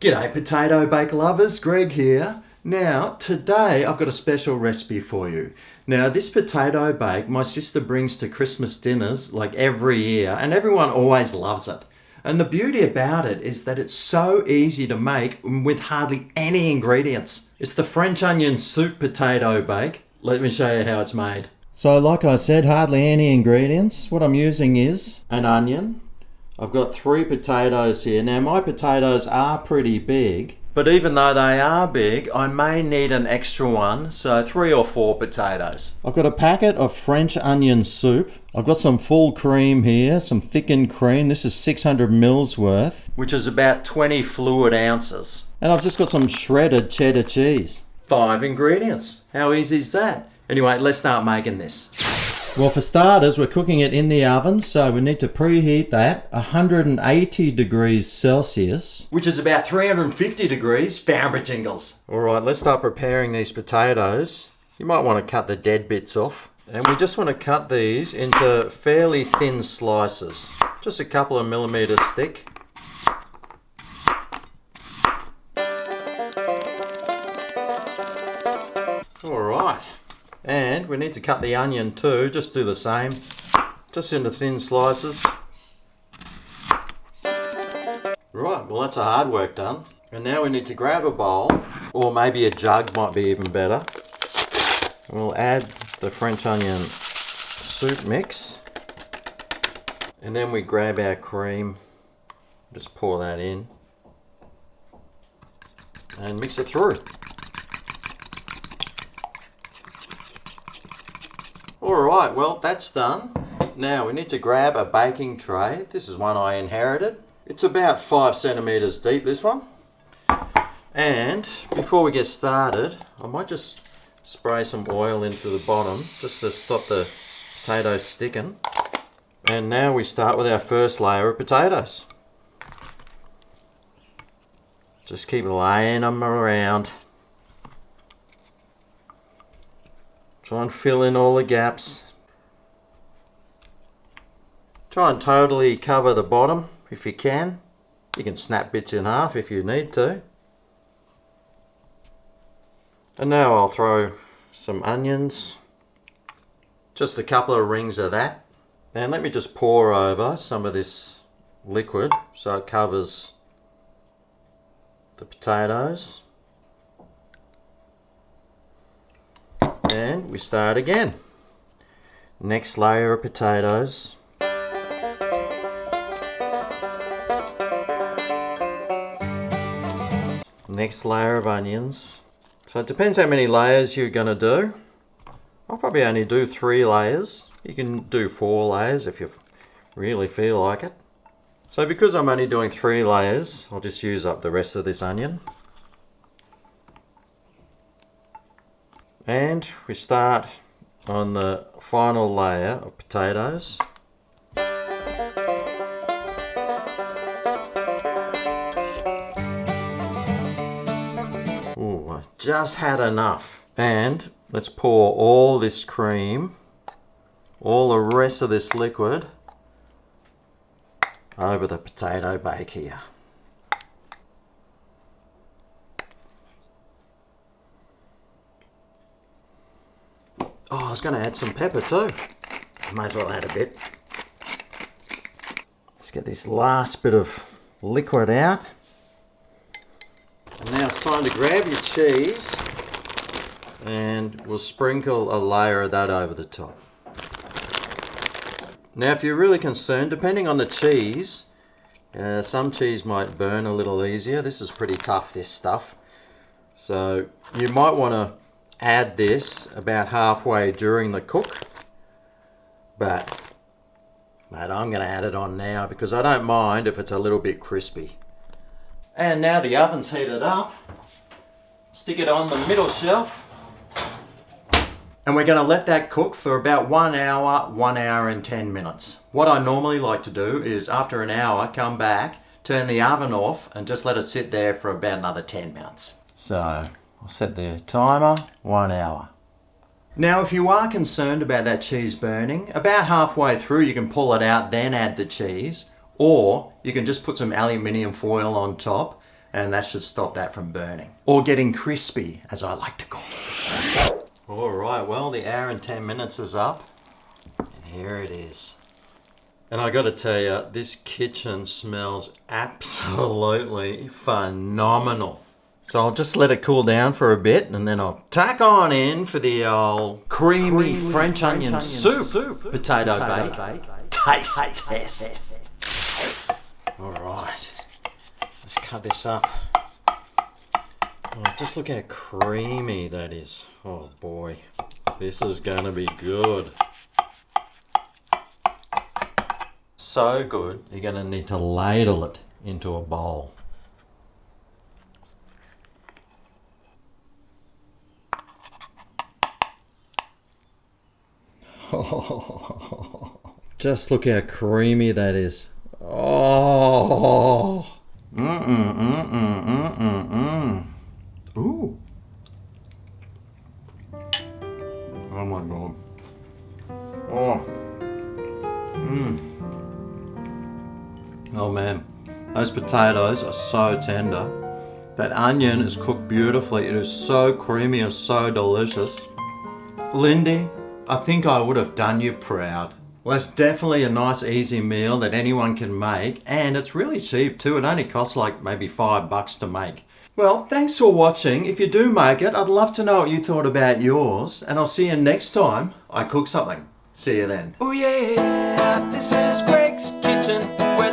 G'day potato bake lovers, Greg here. Now today I've got a special recipe for you. Now this potato bake my sister brings to Christmas dinners like every year and everyone always loves it. And the beauty about it is that it's so easy to make with hardly any ingredients. It's the French onion soup potato bake. Let me show you how it's made. So like I said, hardly any ingredients. What I'm using is an onion. I've got 3 potatoes here. Now my potatoes are pretty big, but even though they are big, I may need an extra one, so 3 or 4 potatoes. I've got a packet of French onion soup. I've got some full cream here, some thickened cream. This is 600 mils worth, which is about 20 fluid ounces. And I've just got some shredded cheddar cheese. 5 ingredients. How easy is that? Anyway, let's start making this. Well, for starters, we're cooking it in the oven, so we need to preheat that 180 degrees Celsius, which is about 350 degrees Fahrenheit jingles. All right, let's start preparing these potatoes. You might want to cut the dead bits off. And we just want to cut these into fairly thin slices, just a couple of millimeters thick. All right. And we need to cut the onion too, just do the same, just into thin slices. Right, well that's the hard work done. And now we need to grab a bowl, or maybe a jug might be even better. We'll add the French onion soup mix. And then we grab our cream, just pour that in, and mix it through. Alright, well that's done. Now we need to grab a baking tray. This is one I inherited. It's about 5 centimeters deep, this one. And before we get started, I might just spray some oil into the bottom just to stop the potatoes sticking. And now we start with our first layer of potatoes. Just keep laying them around. Try and fill in all the gaps. Try and totally cover the bottom if you can. You can snap bits in half if you need to. And now I'll throw some onions. Just a couple of rings of that. And let me just pour over some of this liquid so it covers the potatoes. And we start again. Next layer of potatoes. Next layer of onions. So it depends how many layers you're going to do. I'll probably only do 3 layers. You can do 4 layers if you really feel like it. So because I'm only doing 3 layers, I'll just use up the rest of this onion. And we start on the final layer of potatoes. Ooh, I just had enough. And let's pour all this cream, all the rest of this liquid, over the potato bake here. Oh, I was going to add some pepper too. Might as well add a bit. Let's get this last bit of liquid out. And now it's time to grab your cheese and we'll sprinkle a layer of that over the top. Now if you're really concerned, depending on the cheese, some cheese might burn a little easier. This is pretty tough, this stuff. So you might want to add this about halfway during the cook, but mate, I'm going to add it on now because I don't mind if it's a little bit crispy. And now the oven's heated up. Stick it on the middle shelf and we're going to let that cook for about 1 hour, 1 hour and 10 minutes. What I normally like to do is after an hour come back, turn the oven off and just let it sit there for about another 10 minutes. So I'll set the timer, 1 hour. Now if you are concerned about that cheese burning, about halfway through you can pull it out, then add the cheese, or you can just put some aluminium foil on top and that should stop that from burning. Or getting crispy, as I like to call it. Alright, well, the hour and 10 minutes is up, and here it is. And I got to tell you, this kitchen smells absolutely phenomenal. So I'll just let it cool down for a bit, and then I'll tack on in for the old creamy French onion soup potato bake taste test. Alright, let's cut this up. Oh, just look how creamy that is. Oh boy, this is going to be good. So good, you're going to need to ladle it into a bowl. Just look how creamy that is. Oh. Ooh. Oh my god. Oh. Oh man. Those potatoes are so tender. That onion is cooked beautifully. It is so creamy and so delicious. Lindy, I think I would have done you proud. Well, it's definitely a nice easy meal that anyone can make, and it's really cheap too. It only costs like maybe $5 to make. Well, thanks for watching. If you do make it, I'd love to know what you thought about yours, and I'll see you next time I cook something. See you then. Oh yeah, this is Greg's Kitchen, where